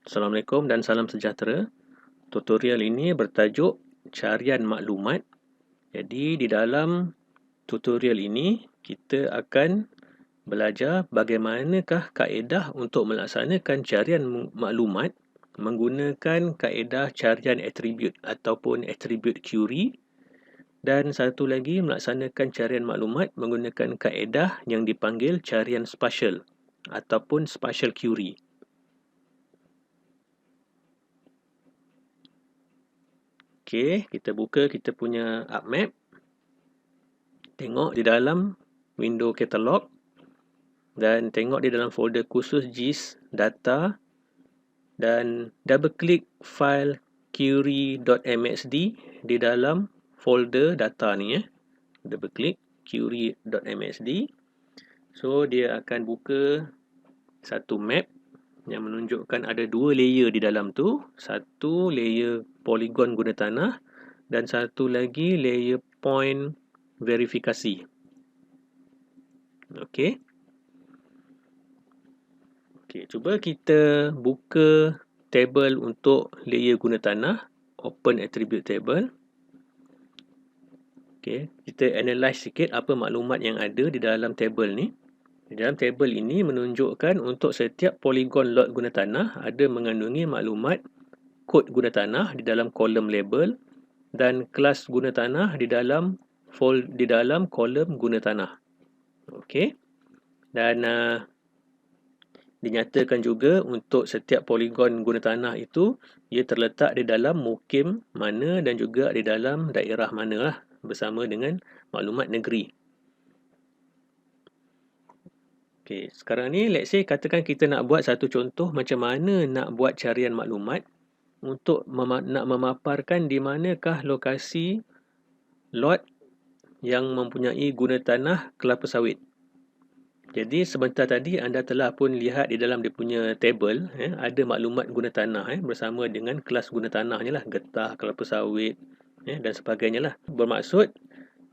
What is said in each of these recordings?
Assalamualaikum dan salam sejahtera. Tutorial ini bertajuk carian maklumat. Jadi di dalam tutorial ini kita akan belajar bagaimanakah kaedah untuk melaksanakan carian maklumat menggunakan kaedah carian atribut ataupun attribute query, dan satu lagi melaksanakan carian maklumat menggunakan kaedah yang dipanggil carian spatial ataupun spatial query. Okey, kita buka kita punya UpMap. Tengok di dalam window katalog dan tengok di dalam folder khusus GIS data dan double klik file query.mxd di dalam folder data ni double klik query.mxd. So dia akan buka satu map yang menunjukkan ada dua layer di dalam tu, satu layer polygon guna tanah dan satu lagi layer point verifikasi. Okey. Okey, cuba kita buka table untuk layer guna tanah, open attribute table. Okey, kita analyze sikit apa maklumat yang ada di dalam table ni. Di dalam table ini menunjukkan untuk setiap polygon lot guna tanah ada mengandungi maklumat kod guna tanah di dalam kolom label dan kelas guna tanah di dalam kolom guna tanah. Okey. Dan dinyatakan juga untuk setiap polygon guna tanah itu ia terletak di dalam mukim mana dan juga di dalam daerah mana lah, bersama dengan maklumat negeri. Okey, sekarang ni let's say katakan kita nak buat satu contoh macam mana nak buat carian maklumat untuk nak memaparkan di manakah lokasi lot yang mempunyai guna tanah kelapa sawit. Jadi sebentar tadi anda telah pun lihat di dalam dia punya table ada maklumat guna tanah bersama dengan kelas guna tanahnya lah, getah, kelapa sawit dan sebagainya lah. Bermaksud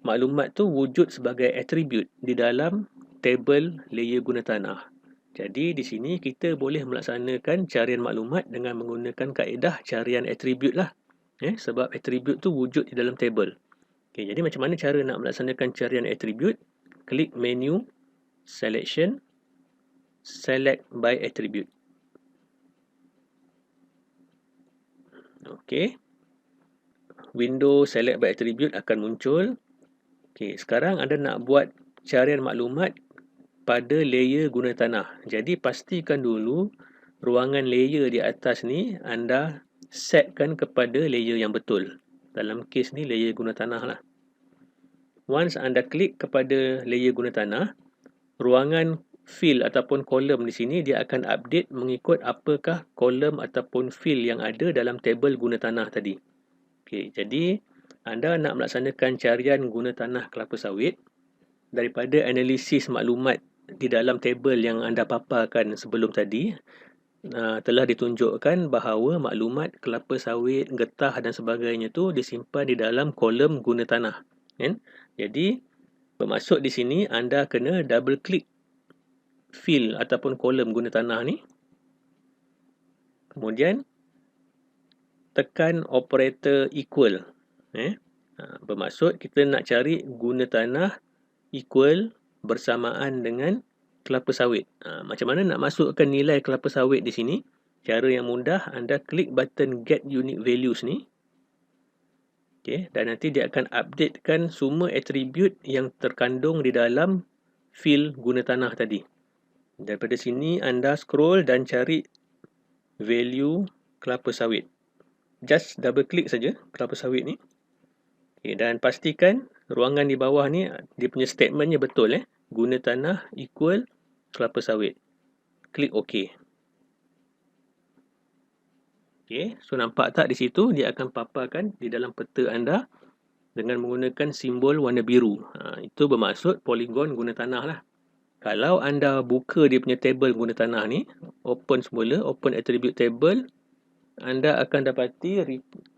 maklumat tu wujud sebagai atribut di dalam table layer guna tanah. Jadi di sini kita boleh melaksanakan carian maklumat dengan menggunakan kaedah carian atribut lah. Sebab atribut tu wujud di dalam table. Okay, jadi macam mana cara nak melaksanakan carian atribut? Klik menu selection, select by attribute. Okey. Window select by attribute akan muncul. Okey, sekarang anda nak buat carian maklumat pada layer guna tanah. Jadi pastikan dulu ruangan layer di atas ni anda setkan kepada layer yang betul. Dalam kes ni layer guna tanah lah. Once anda klik kepada layer guna tanah, ruangan field ataupun kolom di sini dia akan update mengikut apakah kolom ataupun field yang ada dalam table guna tanah tadi. Okey, jadi anda nak melaksanakan carian guna tanah kelapa sawit daripada analisis maklumat di dalam table yang anda paparkan sebelum tadi. Telah ditunjukkan bahawa maklumat kelapa sawit, getah dan sebagainya tu disimpan di dalam kolom guna tanah. Jadi bermaksud di sini anda kena double klik field ataupun kolom guna tanah ni. Kemudian tekan operator equal. Bermaksud kita nak cari guna tanah equal bersamaan dengan kelapa sawit. Macam mana nak masukkan nilai kelapa sawit di sini? Cara yang mudah, anda klik button get unique values ni. Okay, dan nanti dia akan updatekan semua atribut yang terkandung di dalam field guna tanah tadi. Daripada sini anda scroll dan cari value kelapa sawit. Just double klik saja kelapa sawit ni. Okay, dan pastikan ruangan di bawah ni dia punya statementnya betul. Guna tanah equal kelapa sawit. Klik OK. Okay, so nampak tak di situ dia akan paparkan di dalam peta anda dengan menggunakan simbol warna biru. Itu bermaksud polygon guna tanah lah. Kalau anda buka dia punya table guna tanah ni, open semula, open attribute table, anda akan dapati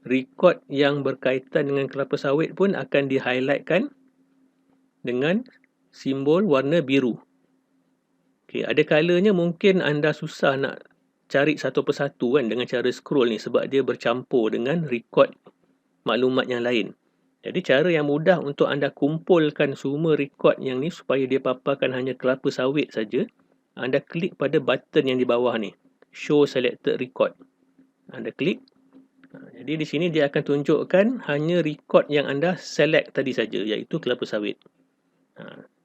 rekod yang berkaitan dengan kelapa sawit pun akan di-highlightkan dengan simbol warna biru. Okay, ada kalanya mungkin anda susah nak cari satu persatu kan dengan cara scroll ni sebab dia bercampur dengan rekod maklumat yang lain. Jadi cara yang mudah untuk anda kumpulkan semua rekod yang ni supaya dia paparkan hanya kelapa sawit saja, anda klik pada button yang di bawah ni, show selected record. Anda klik. Jadi di sini dia akan tunjukkan hanya rekod yang anda select tadi saja, iaitu kelapa sawit.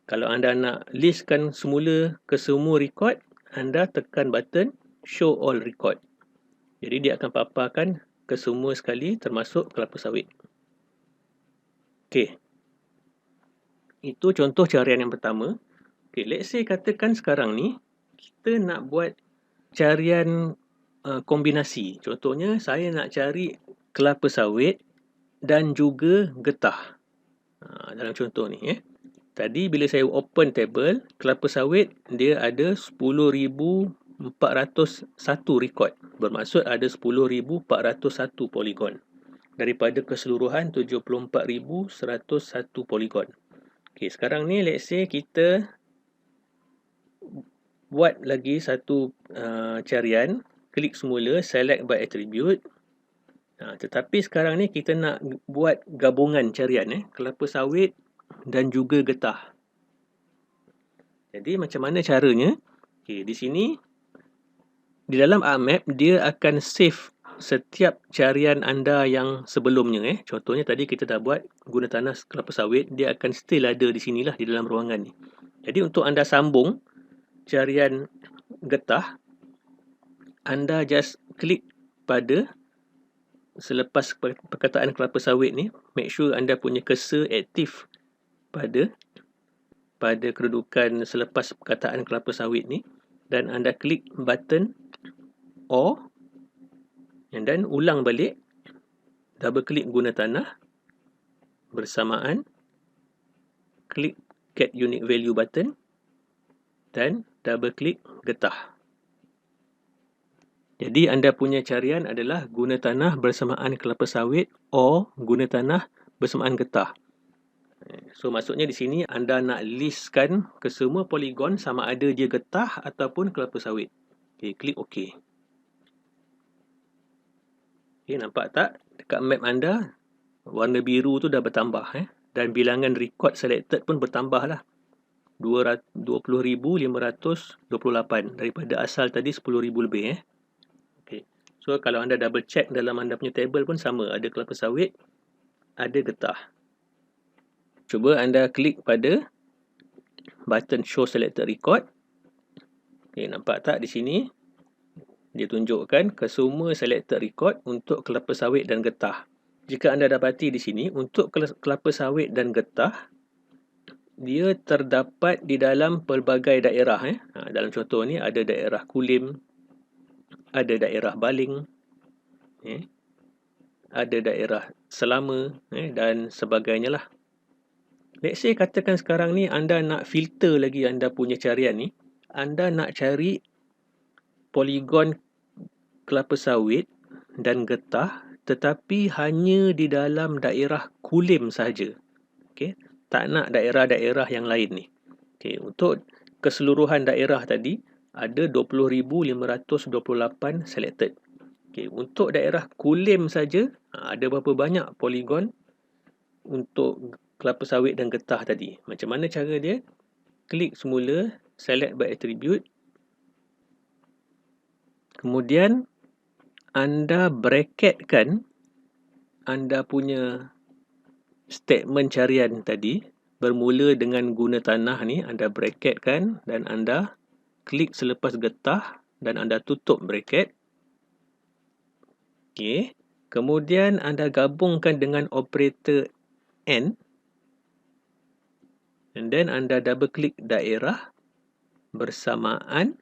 Kalau anda nak listkan semula ke semua rekod, anda tekan button show all record. Jadi dia akan paparkan ke semua sekali termasuk kelapa sawit. Okey. Itu contoh carian yang pertama. Okey, let's say katakan sekarang ni kita nak buat carian kombinasi. Contohnya saya nak cari kelapa sawit dan juga getah. Dalam contoh ni Tadi bila saya open table, kelapa sawit dia ada 10,401 rekod. Bermaksud ada 10,401 poligon. Daripada keseluruhan 74,101 poligon. Okay, sekarang ni let's say kita buat lagi satu carian. Klik semula, select by attribute. Tetapi sekarang ni kita nak buat gabungan carian. Kelapa sawit dan juga getah. Jadi macam mana caranya? Okay, di sini, di dalam ArcMap, dia akan save setiap carian anda yang sebelumnya. Contohnya tadi kita dah buat guna tanah kelapa sawit, dia akan still ada di sinilah di dalam ruangan ni. Jadi untuk anda sambung carian getah, anda just klik pada selepas perkataan kelapa sawit ni, make sure anda punya cursor aktif pada kedudukan selepas perkataan kelapa sawit ni, dan anda klik button or, and then ulang balik, double klik guna tanah, bersamaan klik get unique value button, dan double klik getah. Jadi anda punya carian adalah guna tanah bersamaan kelapa sawit or guna tanah bersamaan getah. So maksudnya di sini anda nak listkan ke semua poligon sama ada dia getah ataupun kelapa sawit. Okay, klik OK. Okay, nampak tak? Dekat map anda, warna biru tu dah bertambah. Dan bilangan record selected pun bertambah lah. 20,528 daripada asal tadi 10,000 lebih. Okay. So kalau anda double check dalam anda punya table pun sama. Ada kelapa sawit, ada getah. Cuba anda klik pada button show selected record. Okay, nampak tak di sini? Dia tunjukkan ke semua selected record untuk kelapa sawit dan getah. Jika anda dapati di sini, untuk kelapa sawit dan getah, dia terdapat di dalam pelbagai daerah. Dalam contoh ni ada daerah Kulim, ada daerah Baling, ada daerah Selama dan sebagainya lah. Let's say katakan sekarang ni anda nak filter lagi anda punya carian ni. Anda nak cari poligon kelapa sawit dan getah tetapi hanya di dalam daerah Kulim sahaja. Okay. Tak nak daerah-daerah yang lain ni. Okay. Untuk keseluruhan daerah tadi ada 20,528 selected. Okay. Untuk daerah Kulim saja ada berapa banyak poligon untuk kelapa sawit dan getah tadi. Macam mana cara dia? Klik semula, select by attribute. Kemudian anda bracketkan anda punya statement carian tadi bermula dengan guna tanah ni, anda bracketkan dan anda klik selepas getah dan anda tutup bracket. Okey. Kemudian anda gabungkan dengan operator AND, and then anda double klik daerah bersamaan,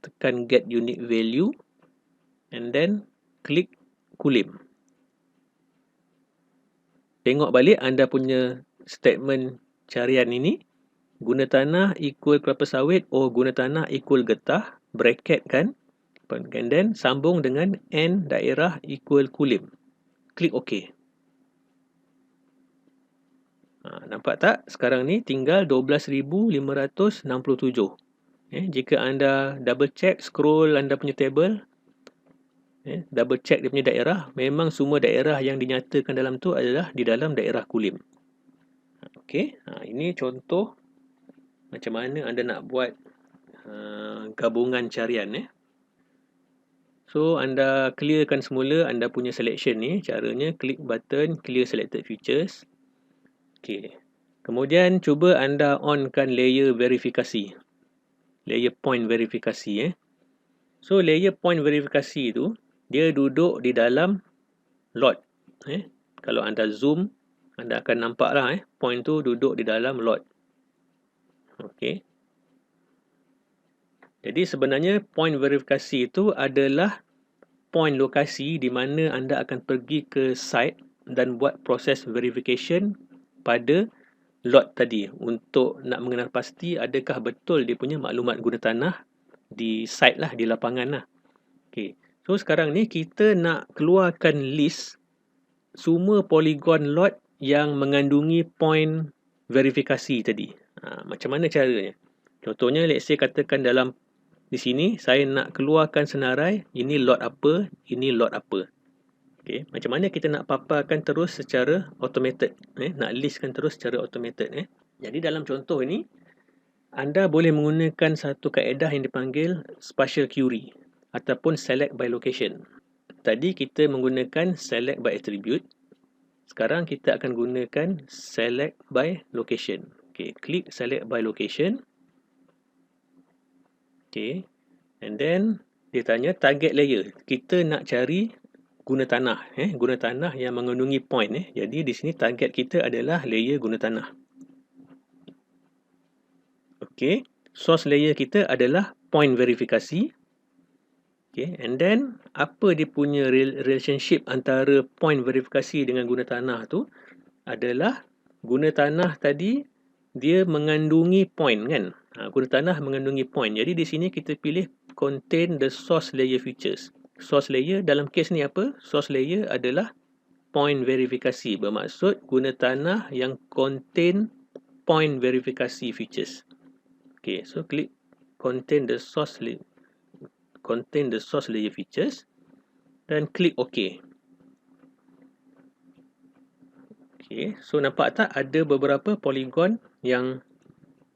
tekan get unique value, and then klik Kulim. Tengok balik anda punya statement carian ini. Guna tanah equal kelapa sawit or guna tanah equal getah. Bracket kan. And then sambung dengan N daerah equal Kulim. Klik OK. Nampak tak? Sekarang ni tinggal 12,567. Jika anda double check, scroll anda punya table, double check dia punya daerah, memang semua daerah yang dinyatakan dalam tu adalah di dalam daerah Kulim. Okey, ini contoh macam mana anda nak buat gabungan carian. So, anda clearkan semula anda punya selection ni. Caranya klik button clear selected features. Okey. Kemudian cuba anda onkan layer verifikasi. Layer point verifikasi. So, layer point verifikasi tu dia duduk di dalam lot. Kalau anda zoom, anda akan nampak lah point tu duduk di dalam lot. Okey. Jadi sebenarnya point verifikasi itu adalah point lokasi di mana anda akan pergi ke site dan buat proses verification pada lot tadi untuk nak mengenal pasti adakah betul dia punya maklumat guna tanah di site lah, di lapangan lah. Okay. So sekarang ni kita nak keluarkan list semua polygon lot yang mengandungi point verifikasi tadi. Macam mana caranya? Contohnya, let's say katakan dalam di sini saya nak keluarkan senarai ini lot apa, ini lot apa. Okay. Macam mana kita nak paparkan terus secara automated, nak listkan terus secara automated. Jadi dalam contoh ini, anda boleh menggunakan satu kaedah yang dipanggil spatial query ataupun select by location. Tadi kita menggunakan select by attribute. Sekarang kita akan gunakan select by location. Okay, klik select by location. Okay, and then dia tanya target layer. Kita nak cari guna tanah, guna tanah yang mengandungi point. Jadi di sini target kita adalah layer guna tanah. Okay, source layer kita adalah point verifikasi. Okay, and then apa dia punya relationship antara point verifikasi dengan guna tanah tu adalah guna tanah tadi dia mengandungi point kan. Guna tanah mengandungi point. Jadi di sini kita pilih contain the source layer features. Source layer dalam kes ni apa? Source layer adalah point verifikasi. Bermaksud guna tanah yang contain point verifikasi features. Okay, so klik contain the source layer features dan klik OK. Okay, so nampak tak ada beberapa polygon yang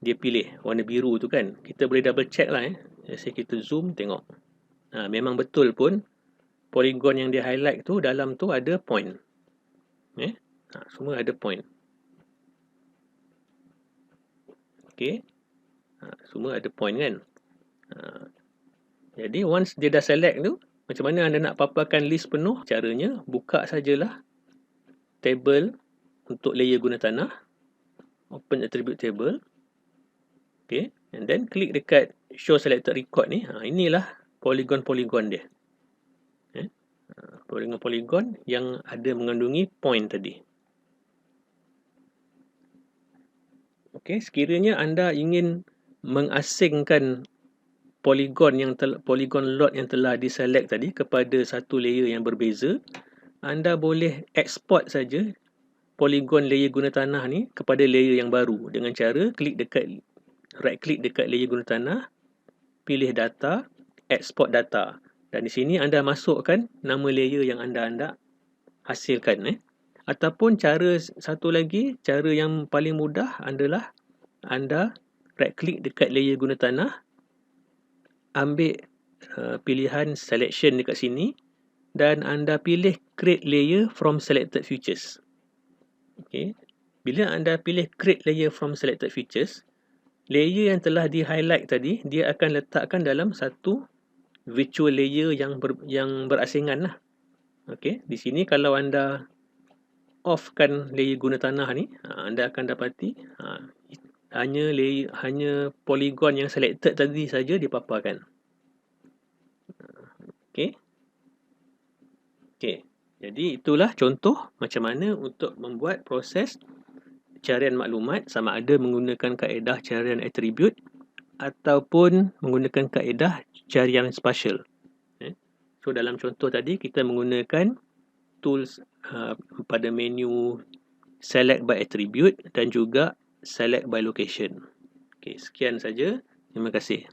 dia pilih warna biru tu kan. Kita boleh double check lah. Jadi kita zoom tengok. Memang betul pun polygon yang dia highlight tu dalam tu ada point. Semua ada point. Okay. Semua ada point kan. Jadi once dia dah select tu, macam mana anda nak paparkan list penuh? Caranya buka sajalah table untuk layer guna tanah. Open attribute table. Okay. And then klik dekat show selected record ni. Inilah polygon-polygon dia. Polygon-polygon yang ada mengandungi point tadi. Okay. Sekiranya anda ingin mengasingkan polygon lot yang telah diselect tadi kepada satu layer yang berbeza, anda boleh export saja polygon layer guna tanah ni kepada layer yang baru dengan cara right click dekat layer guna tanah, pilih data, export data. Dan di sini anda masukkan nama layer yang anda hasilkan. Ataupun cara satu lagi, cara yang paling mudah adalah anda right click dekat layer guna tanah, ambil pilihan selection dekat sini dan anda pilih create layer from selected features. Okay. Bila anda pilih create layer from selected features, layer yang telah di highlight tadi dia akan letakkan dalam satu virtual layer yang berasingan lah. Okay. Di sini kalau anda offkan layer guna tanah ni, anda akan dapati hanya polygon yang selected tadi saja dipaparkan. Okay. Okay. Jadi itulah contoh macam mana untuk membuat proses carian maklumat sama ada menggunakan kaedah carian attribute ataupun menggunakan kaedah carian spatial. So dalam contoh tadi kita menggunakan tools pada menu select by attribute dan juga select by location. Okay, sekian saja. Terima kasih.